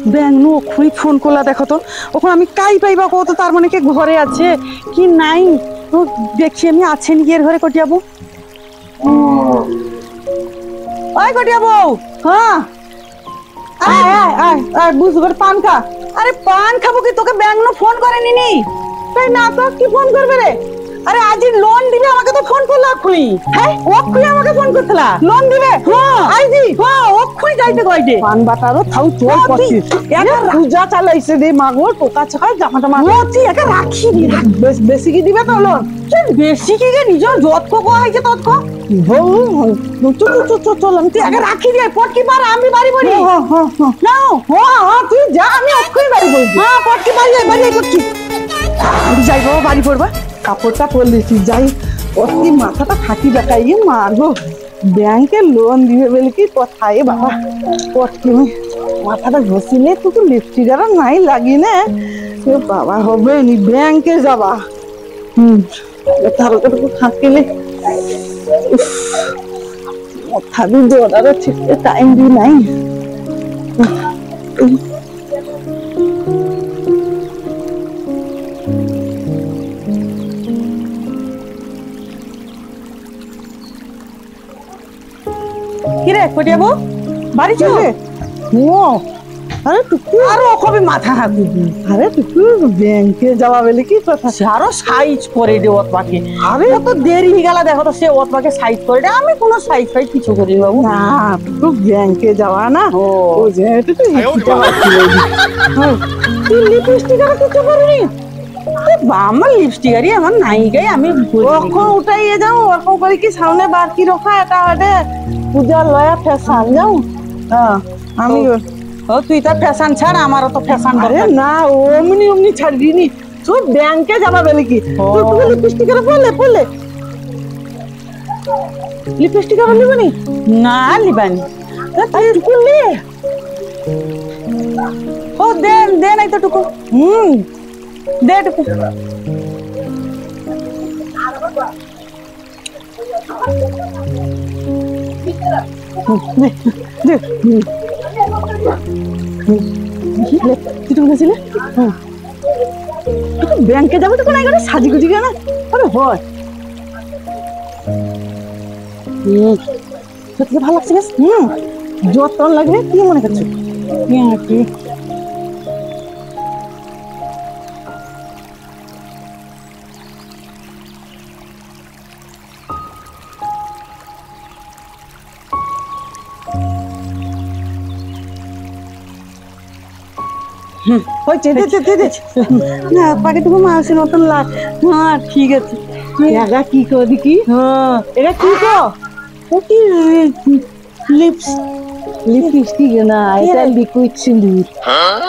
ব্যাং no খুই phone করলা দেখো তো ওখন আমি কাই পাইবা কত তার মানে কে ঘরে আছে কি নাই তো দেখি আমি আছে নি এর ঘরে কটিয়াবো ওই কটিয়াবো হ্যাঁ আয় আয় আয় আয় বুঝবার পান খা আরে পান খাবো কি তোকে ব্যাংক নো ফোন করেনি নি তাই না তো কি ফোন করবে রে আরে আজি লোন দিবে আমাকে তো ফোন করলা খুই হ্যাঁ ওক্ষুই আমাকে ফোন করতলা লোন দিবে হ্যাঁ আইজি হ্যাঁ ওক্ষুই যাইতে কইতে পান বাটারও থাউ চল পছিস একা পূজা চালাইছে রে মাগো পোকা ছাকা জামা জামা ওতি একা রাখি দি বেশি কি দিবে তো লোন বেশি কি গে নিজর যত কো আইছে তত কো চল আমি তুই একা রাখি দি পটকি মার আমি বাড়ি বলি হ্যাঁ হ্যাঁ নাও হ্যাঁ তুই যা আমি ওক্ষুই বাড়ি বলি হ্যাঁ পটকি বাড়ি পটকি যাই বাবা বাড়ি পড়বা কাপড়টা পরলেছি যাই অতি মাথাটা ফাঁকি দেখাইয়ে মারবো ব্যাংকে লোন দিবে বলে কি কোথায় বাবা পটকি মাথাটা ঘষিলে তো তো লিপস্টিক আর নাই লাগি না বাবা হবে নি ব্যাংকে যাবা তার উপর থাকিলে মাথা দিন দৌড়ারও ঠিক টাইম দি নাই কিরে কটিয়াবো বাড়ি চলে ও আরে টুকু আরো কবে মাথা হাতি আরে টুকু ব্যাংকে যাওয়া বলে কি কথা আরো সাইজ করে দে ওত বাকি আরে তো দেরি হয়ে গেল দেখো তো সে ওত বাকি সাইজ করে দে আমি কোনো সাইজ কিছু করি বাবু না টুকু ব্যাংকে যাওয়া না ও যে টুকু লিপস্টিক আর কিছু করিনি আমার লিপস্টিক আরে আমার নাই গাই আমি ওখন উঠাইয়ে যাও ওরকম করে কি সামনে বাকি রাখা এটা ওটা পূজা লয়া ফ্যাশন যাও হ্যাঁ আমি ও তুই তো ফ্যাশন ছাড় আমারও তো ফ্যাশন আরে না অমনি ছাড়বি নি তুই ব্যাংকে যাবা বলে কি তুই লিপস্টিক আর পড়লে লিপস্টিক আর লিবনি না লিবানি তুই টুকুলি ও দেন এই তো টুকু দে টুকু ব্যাংকে যাবো তো কোনো সাজি গুজি কেন আরে হয় সত্যি ভালো লাগছে বেশ যত লাগবে কি মনে করছো কি পাখিটুকু মাসের মতন লাগ হ্যাঁ ঠিক আছে এগা কি করি কি হ্যাঁ এটা কি কি লিপস্টিক না এটা লিকুইড সিঁদুর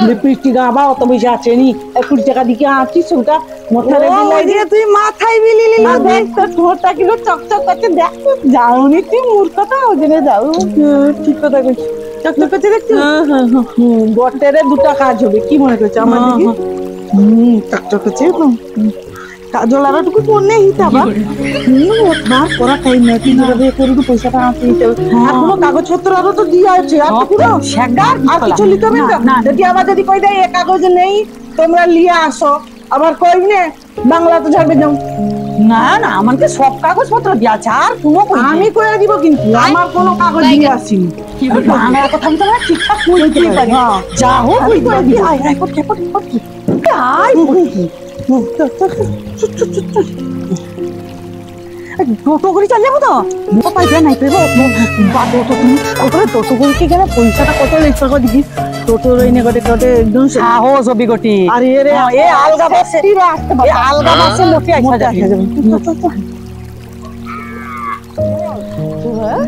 লিপস্টিক আবার অত বেশি আছে নি 20 টাকা দিকে আছিস ওটা মাথায় দিলাই তুই মাথায় বিলিলি না দেখ তোর ঠোঁটটা কিলো চকচক করছে দেখ যাওনি তুই মূর্খটা ওই জন্য যাও ঠিক কথা কইছিস চকচক করছে দেখছিস বটেরে দুটা কাজ হবে কি মনে করছে আমার দিকে চকচক করছে কাজল আর টুকু পড়লে হিসাবা না করা টাইম নাই তুই যাবে করে তো পয়সাটা আনতে দিতে আর কোনো কাগজপত্র আরো তো দিয়া আছে আর পুরো শেগার আর কিছু লিখতে হবে না যদি আবার যদি কই দেয় এই কাগজ নেই তোমরা লিয়ে আসো আবার কইব না বাংলা তো যাবে যাও না না আমাকে সব কাগজপত্র দিয়া আছে আর কোনো আমি কইরা দিব কিন্তু আমার কোনো কাগজ দিয়ে আসিনি বাংলা কথা আমি তো ঠিকঠাক বলতেই পারি যা হোক ওই করে দি আয় আয় পড় আয় টোটো করে চলে যাবো তো পাইবে নাই পেব টোটো করে কি গেলে পয়সাটা কত লেখা দিবি টোটো এনে কটে কটে একদম সাহস হবি গটি আরে রে এ আলগা বাসে আলগা বাসে মোটে আইসা যাবে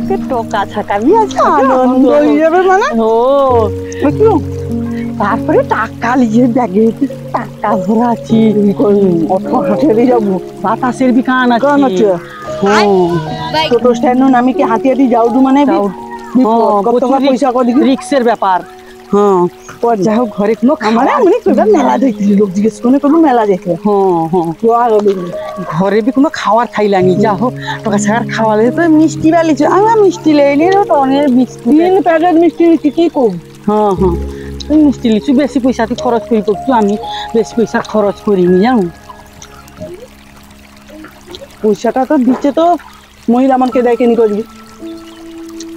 কে টোকা ছাকাবি আছে আনন্দ হয়ে যাবে মানে ও তারপরে টাকা লিয়ে ব্যাগে টাকা ভরা আছে অটো হাঁটিয়ে যাবো বাতাসের বিকান আছে টোটো স্ট্যান্ড আমি কি হাঁটিয়ে দিয়ে যাও মানে পয়সা রিক্সের ব্যাপার হ্যাঁ যা হোক ঘরে কোনো খাবার মানে মেলা দেখলি লোক জিজ্ঞেস করে কোনো মেলা দেখে ঘরে বি কোনো খাওয়ার খাইলানি যা হোক টাকা ছাড়ার খাওয়ালে তো মিষ্টি বালিছ আমার মিষ্টি লেনি অনেক মিষ্টি 3 প্যাকেট মিষ্টি কি কম হ্যাঁ তুই মিষ্টি লিচু বেশি পয়সা তুই খরচ করি করছু, আমি বেশি পয়সা খরচ করিনি জানো। পয়সাটা তো দিচ্ছে তো মহিলা আমাকে দেয় কেন করবি,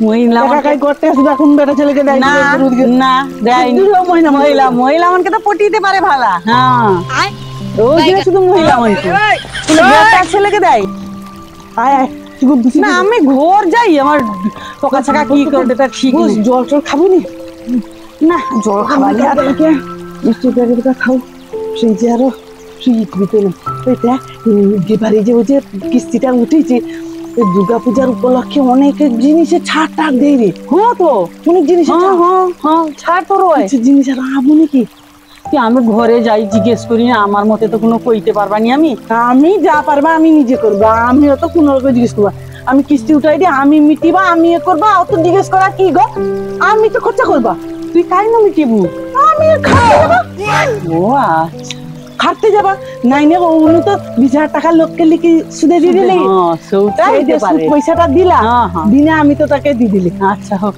মহিলা কাকাই করতে আসবে এখন বেটা ছেলেকে দেয় না না দেয়নি মহিলা মহিলা মহিলা আমাকে তো পটিতে পারে ভালা। হ্যাঁ রোজ দিনে শুধু মহিলা আমাকে বেটা ছেলেকে দেয়। আয় আয় না আমি ঘর যাই, আমার পোকা ছাকা কি করবে তা ঠিক। জল টল খাবো নি? না জল খাবার মিষ্টি প্যাকেটটা খাও, সেই যে আরো ফ্রিজ ভিতরে ওইটা এবারে যে ওই যে কিস্তিটা উঠেছে দুর্গা পূজার উপলক্ষে অনেক জিনিসে ছাড় টাড় দেয় রে। হ্যাঁ তো অনেক জিনিসে ছাড় তো রয়েছে, জিনিস আর আবো নাকি আমি ঘরে যাই জিজ্ঞেস করি, আমার মতে তো কোনো কইতে পারবা নি। আমি যা পারবা আমি নিজে করবা, আমিও তো কোনো রকম জিজ্ঞেস করবা, আমি কিস্তি উঠাই দিই আমি মিটিবা, আমি এ করবা, অত জিজ্ঞেস করা কি গো, আমি তো খরচা করবা, তুই কাই না মিটিবু, আমি খাটতে যাবা। ও আচ্ছা খাটতে যাবা নাই নে, উনি তো 20,000 টাকা লোককে লিখে সুদে দিয়ে দিলে পয়সাটা দিলা দিনে আমি তো তাকে দিয়ে দিলি। আচ্ছা হোক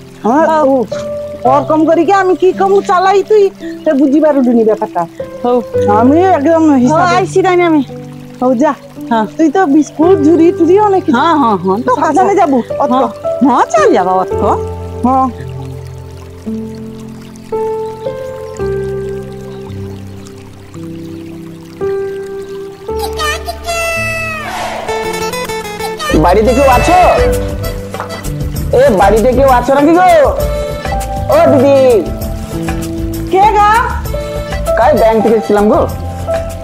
ওর কম করি কি আমি কি কম চালাই তুই তো বুঝি পারুনি ব্যাপারটা। হোক আমি একদম আইসি তাই না আমি। হও যা, তুই তো বিস্কুট ঝুড়ি টুরি অনেক। হ্যাঁ হ্যাঁ হ্যাঁ তো কাজে যাবো। হ্যাঁ চল যাবা অত। হ্যাঁ বাড়িতে কেউ আছো? এ বাড়িতে কেউ আছো নাকি গো? ও দিদি। কে গা? কাল ব্যাংক থেকে ছিলাম গো।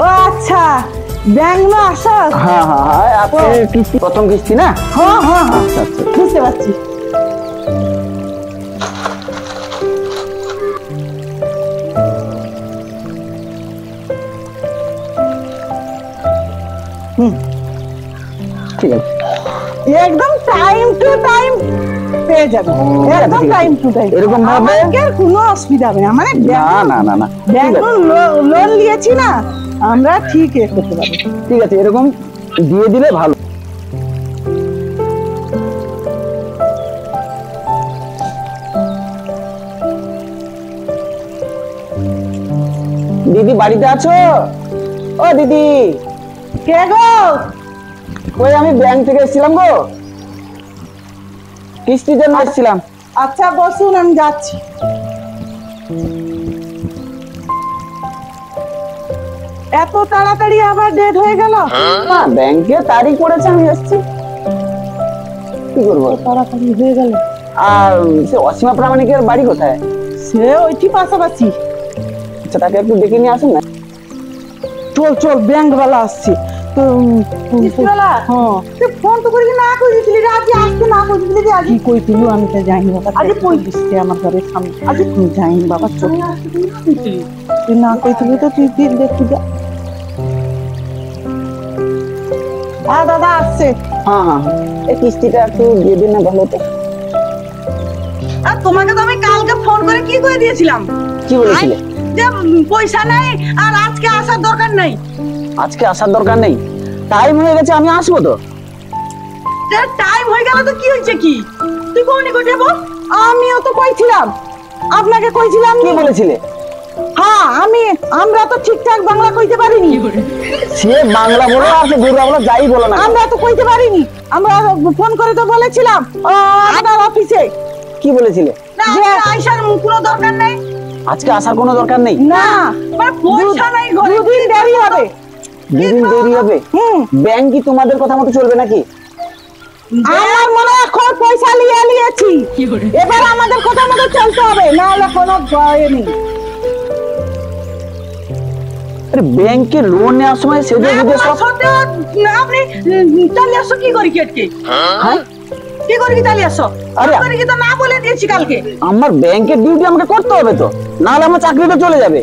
ও আচ্ছা ব্যাংক না আসা। হ্যাঁ হ্যাঁ হ্যাঁ আপনি কিস্তি প্রথম কিস্তি না? হ্যাঁ হ্যাঁ আচ্ছা আচ্ছা বুঝতে পারছি। ঠিক আছে একদম টাইম টু টাইম পেয়ে যাবে, একদম টাইম টু টাইম। এরকম ভাবে কোনো অসুবিধা হবে না, মানে না না না না ব্যাংক লোন নিয়েছি না আমরা ঠিক এ করতে পারবো। ঠিক আছে এরকম দিয়ে দিলে ভালো। দিদি বাড়িতে আছো? ও দিদি। কে গো? ওই আমি ব্যাংক থেকে এসেছিলাম গো, কিস্তির জন্য এসেছিলাম। আচ্ছা বসুন আমি যাচ্ছি। এত তাড়াতাড়ি আবার ডেট হয়ে গেল? না ব্যাংকে তারিখ পড়েছে আমি এসেছি, কি করবো তাড়াতাড়ি হয়ে গেল। আর সে অসীমা প্রামাণিকের বাড়ি কোথায়? সে ওইটি পাশাপাশি। আচ্ছা তাকে একটু ডেকে নিয়ে আসুন না। চল চল ব্যাংক वाला আসছে তো কিস্তিওয়ালা। হ্যাঁ তুই ফোন তো করি না কই দিছিলি রে, আজ আসতে না কই দিছিলি আজ কি কইতিলু আমি তো জানি বাবা। আজ কই দিছিস আমার ঘরে সামনে, আজ তুই জানি বাবা চল তুই না কইতিলু তো তুই দিন দেখি যা। দাদা আসছে। হ্যাঁ হ্যাঁ এই কিস্তিটা একটু দিয়ে দিন না ভালো হতো। আর তোমাকে তো আমি কালকে ফোন করে কি করে দিয়েছিলাম, কি বলেছিলে? যে পয়সা নাই আর আজকে আসার দরকার নাই। আজকে আসার দরকার নেই, টাইম হয়ে গেছে আমি আসবো তো। টাইম হয়ে গেল তো কি হয়েছে কি, তুই কোনি কই যাবো? আমিও তো কইছিলাম আপনাকে, কইছিলাম কি বলেছিলে? হ্যাঁ আমরা তো ঠিকঠাক বাংলা কইতে পারিনি। সে বাংলা বলো আর সে দুর্গা বলো যাই বলো না, আমরা তো কইতে পারিনি। আমরা ফোন করে তো বলেছিলাম আপনার অফিসে। কি বলেছিলে? যে আইসার কোনো দরকার নাই, আজকে আসার কোনো দরকার নেই। না মানে পয়সা নাই ঘরে, দুদিন দেরি হবে। দুদিন দেরি হবে? ব্যাংক কি তোমাদের কথা মতো চলবে নাকি? আমার মনে এখন পয়সা লিয়েছি, এবার আমাদের কথা মতো চলতে হবে, না হলে কোনো ভয় নেই। ব্যাংকে লোন নেওয়ার সময় সেটা বুঝে সব আপনি তাহলে আসো কি করি কেটকে? হ্যাঁ কি করি তাহলে আসো? আরে করি কি তো না বলে দিয়েছি কালকে। আমার ব্যাংকের ডিউটি আমাকে করতে হবে তো, না হলে আমার চাকরিটা চলে যাবে।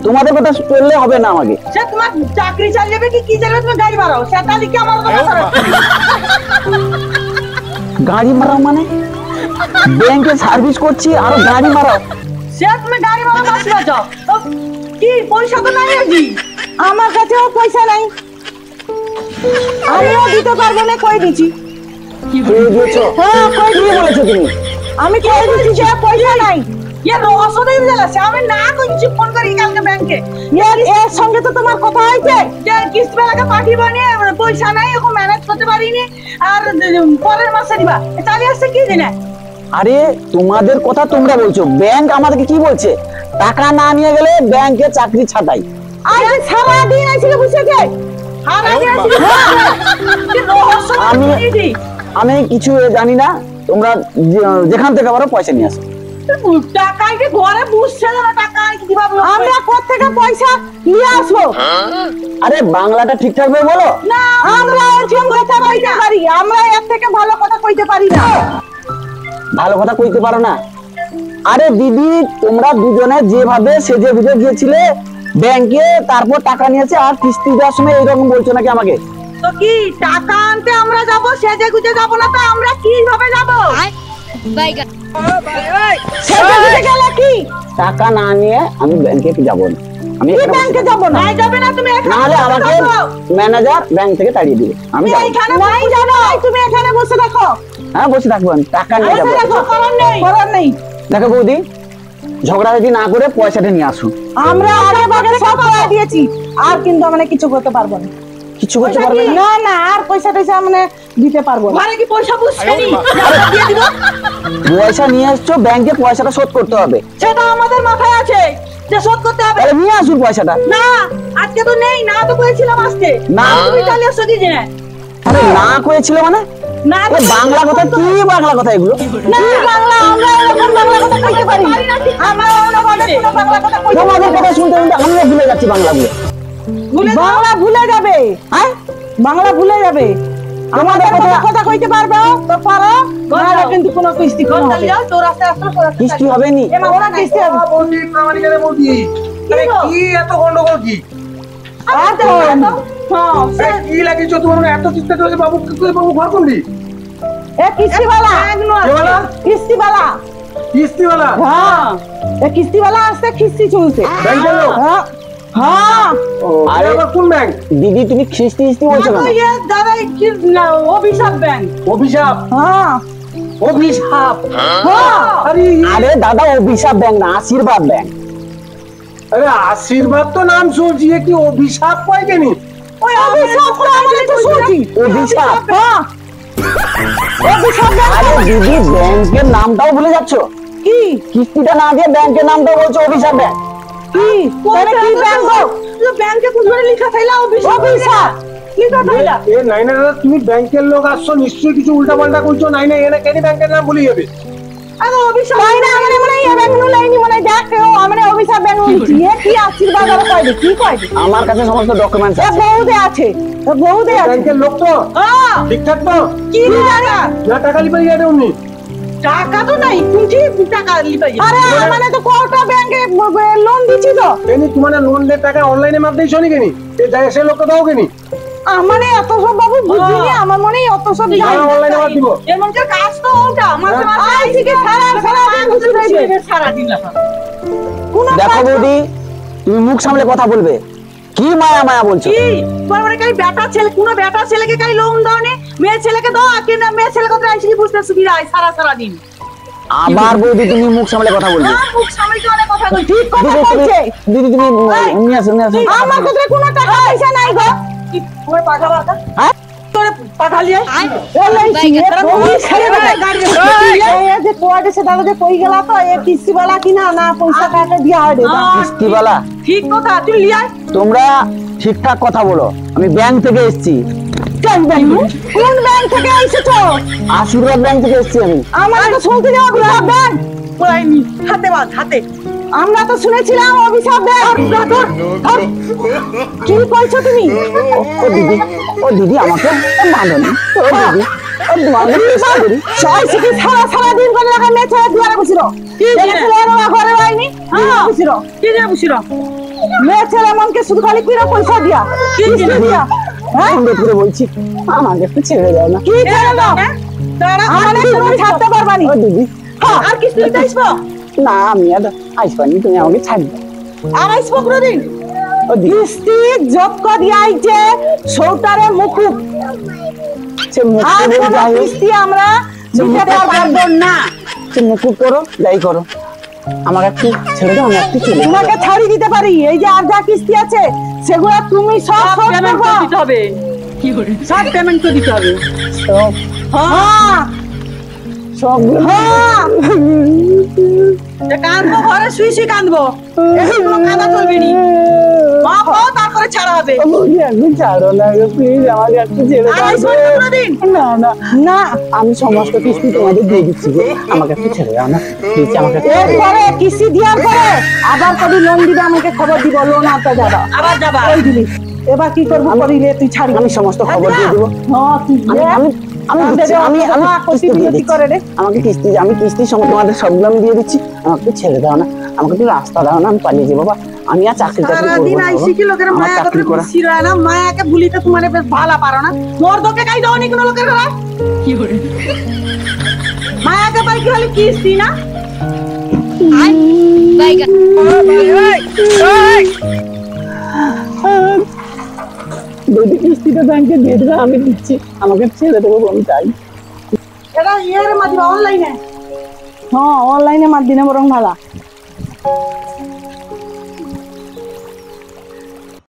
তোমাদের কথা চললে হবে না আমাকে। সে তোমার চাকরি চলে যাবে কি চলে যাবে, তুমি গাড়ি মারাও সেটা লিখে আমার কথা করো। গাড়ি মারাও মানে? ব্যাংকে সার্ভিস করছি আর গাড়ি মারাও? সে তুমি গাড়ি মারাও আসবে যাও কি, পয়সা তো নাই আজি আমার কাছেও পয়সা নাই, আমিও দিতে পারবো না কই দিছি। কি দিয়েছো? হ্যাঁ কই কি বলেছো তুমি? আমি কই দিছি যে পয়সা নাই। রহস্যটাই বুঝালাছে আমি না কইছি ফোন করি কালকে ব্যাংকে এর সঙ্গে তো তোমার কথা হয়েছে যে কিস্তি বেলাকে পাঠিয়ে নিয়ে পয়সা নাই এখন ম্যানেজ করতে পারিনি আর পরের মাসে দিবা চালিয়ে আসছে কি দিনে। আরে তোমাদের কথা তোমরা বলছো, ব্যাংক আমাদেরকে কি বলছে, টাকা না নিয়ে গেলে ব্যাংকে চাকরি ছাঁটাই। আরে সারা দিন আইছিল বসেছে আমি কিছু জানি না, তোমরা যেখান থেকে পারো পয়সা নিয়ে আসো। টাকাই যে ঘরে বসছে না, টাকা কিভাবে আমরা কোথা থেকে পয়সা নিয়ে আসবো? আরে বাংলাটা ঠিকঠাক ভাবে বলো না, আমরা এরকম কথা কইতে পারি, আমরা এর থেকে ভালো কথা কইতে পারি না। ভালো কথা কইতে পারো না? আরে দিদি, তোমরা দুজনে যেভাবে সেজে গুজে গিয়েছিলে ব্যাংকে, তারপর টাকা নিয়েছে, আর কিস্তি দেওয়ার সময় এইরকম বলছো নাকি আমাকে? তো কি টাকা আনতে আমরা যাব, সেজে গুজে যাব না তো আমরা কিভাবে যাব? সেজে গুজে গেলে কি টাকা না নিয়ে আমি ব্যাংকে যাব না। আমি ব্যাংকে যাব না। নাই যাবে না তুমি, এখানে নাহলে আমাকে ম্যানেজার ব্যাংক থেকে তাড়িয়ে দিবে। আমি যাব এখানে নাই যাবে, তুমি এখানে বসে দেখো। হ্যাঁ, বসে থাকবো, আমি টাকা নিয়ে যাব। করার নেই। দেখো বৌদি, ঝগড়াঝাটি না করে পয়সাটা নিয়ে আসুন। আমরা আগে ভাগে সব করে দিয়েছি, আর কিন্তু আমরা কিছু করতে পারবো না। কিছু করতে পারবে না? না, আর পয়সা টয়সা মানে দিতে পারবো না। মানে কি পয়সা বুঝছেনি দিয়ে দিব? পয়সা নিয়ে আসছো, ব্যাংকে পয়সাটা শোধ করতে হবে। সেটা আমাদের মাথায় আছে যে শোধ করতে হবে। তাহলে নিয়ে আসুন পয়সাটা। না, আজকে তো নেই, না তো করেছিলাম আজকে। না, তুমি চালিয়ে আসছো কি জেনে? আরে না করেছিল মানে? না, বাংলা কথা কি, বাংলা কথা এগুলো? না বাংলা, আমরা এরকম বাংলা কথা কইতে পারি না। আমরা কোনো বাংলা কথা কইতে তোমাদের কথা শুনতে শুনতে আমিও ভুলে যাচ্ছি বাংলাগুলো। বাংলা ভুলে যাবে, হ্যাঁ বাংলা ভুলে যাবে। আমাদের কথা কইতে পারবে তো পারো, না কিন্তু কোনো কিস্তি কোন হবে তোর রাস্তা কিস্তি হবে নি। ওরা কিস্তি হবে। বৌদি প্রামাণিকের বৌদি, আরে কি এত গন্ডগোল কি? আর তো হ্যাঁ আরে কি লাগিছো তোমার? এত চিন্তা চলছে বাবু, বাবু ঘর কোনটি? এ কিস্তিওয়ালা, কেওয়ালা? কিস্তিওয়ালা, কিস্তিওয়ালা? হ্যাঁ এ কিস্তিওয়ালা আসছে, কিস্তি চলছে। ব্যাংকের লোক? হ্যাঁ হ্যাঁ। আরে আবার কোন ব্যাংক? দিদি, তুমি খিস্তি খিস্তি বলছো কেন? ये दादा की অভিশাপ ব্যাংক। অভিশাপ? হ্যাঁ অভিশাপ? হ্যাঁ। আরে আরে দাদা, অভিশাপ ব্যাংক না, আশীর্বাদ ব্যাংক। আরে আশীর্বাদ তো নাম শুনছি, এ কি অভিশাপ পাই কেনি? ওই অভিশাপ তো আমরা তো শুনছি। অভিশাপ? হ্যাঁ অভিশাপ ব্যাংক। আরে দিদি, ব্যাংকের নামটাও ভুলে যাচ্ছ। কি কিস্তিটা না দিয়ে ব্যাংকের নামটাও বলছো অভিশাপ ব্যাংক। কি তাহলে কি ব্যাংক গো? তো ব্যাংকে কুছরে লেখা থাইলা অভিশাপ, অভিশাপ লেখা থাইলা। এ নাই না দাদা, তুমি ব্যাংকের লোক আসছো, নিশ্চয়ই কিছু উল্টা পাল্টা করছো। নাই না, এনে কেন ব্যাংকের নাম ভুলে যাবে? আরে অভিশাপ নাই না, মানে মানে এই ব্যাংক নু লাইনি মানে দেখো আমরা অভিশাপ ব্যাংক বলছি। এ কি আশীর্বাদ আর কইবে কি কইবে? আমার কাছে সমস্ত ডকুমেন্টস এ আছে। বহুদে আছে, এ বহুদে আছে। ব্যাংকের লোক তো হ্যাঁ ঠিকঠাক তো? কি জানা না টাকা লিপাই যাবে উনি? টাকা তো নাই, তুমি টাকা লিপাই। আরে মানে তো কোটা ব্যাংকে লোন দিছি তো। কেনি তোমার লোন দে টাকা অনলাইনে মাপ দেইছো নি কেনি? এ যায় সে লোককে দাও কেনি? মানে এত সব বাবু বুঝিনি, আমার মনে অত সব জানি না। অনলাইনে মাপ দিব? এমন কি কাজ তো ওটা মাঝে মাঝে আইছি কি সারা দিন ঘুরে রইবে সারা দিন লাগা। দেখো বৌদি, তুমি মুখ সামলে কথা বলবে। কি মায়া মায়া বলছো? কি তোমার মানে কাই বেটা ছেলে, কোন বেটা ছেলেকে কাই লোন দাও নে, মেয়ে ছেলেকে দাও কি না? মেয়ে ছেলে কথা আইছি বুঝতে সুবিধা হয় সারা দিন। আবার বৌদি, তুমি মুখ সামলে কথা বলবে। না মুখ সামনে কি অনেক কথা কই, ঠিক কথা কইছে। দিদি, তুমি নিয়ে আসো, নিয়ে আসো। আমার কাছে কোনো টাকা পয়সা নাই গো। কি ওই পাগা বাগা হ্যাঁ? তোরে পাঠালিয়ে এলাই তোরা ওই ছেড়ে দে গাড়ি এই যে কোয়াডে সে দাদা যে কই গেলা তো এ কিস্তিওয়ালা কিনা না পয়সা কাটে দিয়া হবে কিস্তিওয়ালা? ঠিক কথা, তুই লিয়া। তোমরা ঠিকঠাক কথা বলো। আমি ব্যাংক থেকে এসেছি। কোন ব্যাংক থেকে আইছো? আশীর্বাদ ব্যাংক থেকে এসেছি আমি। আমরা তো শুনতে যাও অভিশাপ ব্যাংক বলাইনি, হাতে বাদ হাতে। আমরা তো শুনেছিলাম অভিশাপ ব্যাংক। কি কইছো তুমি? ও দিদি, ও দিদি, আমাকে মানো না। ও দিদি, ও তোমাকে চেষ্টা করি। ছয় থেকে সারা দিন করে লাগা মেয়ে ছেলে দুয়ারে বসিরো। কি ছেলে ওরা ঘরে আইনি? হ্যাঁ বসিরো। কি যে বসিরো? মেয়ে ছেলে মনকে শুধু খালি কিরা পয়সা দিয়া। কি দিয়া? হ্যাঁ বন্ধ করে বলছি, আমাকে একটু ছেড়ে দাও না। কি ছেড়ে দাও? দাঁড়া, আমাদের তুমি ছাড়তে পারবা নি। ও দিদি, আর কিস্তি দিতে আসবো? না আমি আর আসবানি, তুমি আমাকে ছাড় দাও। আর আসবো কোনদিন? ও দিদি, কিস্তি যত দিয়া আইছে সৌতারে মুকুব। সে মুখ আর করে কোনো যাই হোক, কিস্তি আমরা দিতে পারবো না। সে মুকুব করো, যাই করো। আমাকে একটু ছেড়ে দাও, আমি একটু চলে যাবো। তোমাকে ছাড়ি দিতে পারি, এই যে আর যা কিস্তি আছে সেগুলো তুমি সব শোধ করবে। দিতে হবে, সব পেমেন্ট তো দিতে হবে। সব হ্যাঁ সবগুলো হ্যাঁ যে কাঁদবো, ঘরে শুই শুই কাঁদবো, এগুলো কাঁদা চলবে নি। মা পাও তারপরে ছাড়া হবে। বৌদি একটু ছাড়ো না গো, প্লিজ আমাকে একটু ছেড়ে আর দাও এই গো। শোন না কোনোদিন। না না না, আমি সমস্ত কিস্তি তোমাদের দিয়ে দিচ্ছি গো, আমাকে একটু ছেড়ে দাও না প্লিজ, আমাকে একটু ছেড়ে দাও। এরপরে কিস্তি দেওয়ার পরে আবার কবি লোন দিবে, আমাকে খবর দিব, লোন আনতে যাবা। আবার যাবা। ওই দিলি এবার কি করবো করিলে তুই ছাড়বি। আমি সমস্ত খবর দিয়ে দেবো। হ্যাঁ তুই আমি আমি আমি দিচ্ছি, আমি আমি কিস্তি দিয়ে প্রতিনিধি দিচ্ছি। করে রে। আমাকে আমি কিস্তি সময় তোমাদের সবগুলো আমি দিয়ে দিচ্ছি, আমাকে একটু ছেড়ে দাও না, আমাকে একটু রাস্তা দাও না, আমি পালিয়ে যাবো বাবা, আমি আর চাকরি টাকরি করবো সারাদিন না বাবা। আইসি কি লোকের আমার মায়া চাকরি কথা করা বুঝছি রয় না, মায়াকে ভুলিতে তোমার বেশ ভালো পারো না। মোর দোকে কাই দাও নি কোনো লোকের ঘরে। মায়াকে পাই কি হলে কিস্তি না। যদি কিস্তিটা ব্যাংকে দিয়ে দেবে আমি দিচ্ছি, আমাকে ছেড়ে দেবো আমি চাই। এটা ইয়ের মাধ্যমে অনলাইনে। হ্যাঁ অনলাইনে মার দিনে বরং ভালা।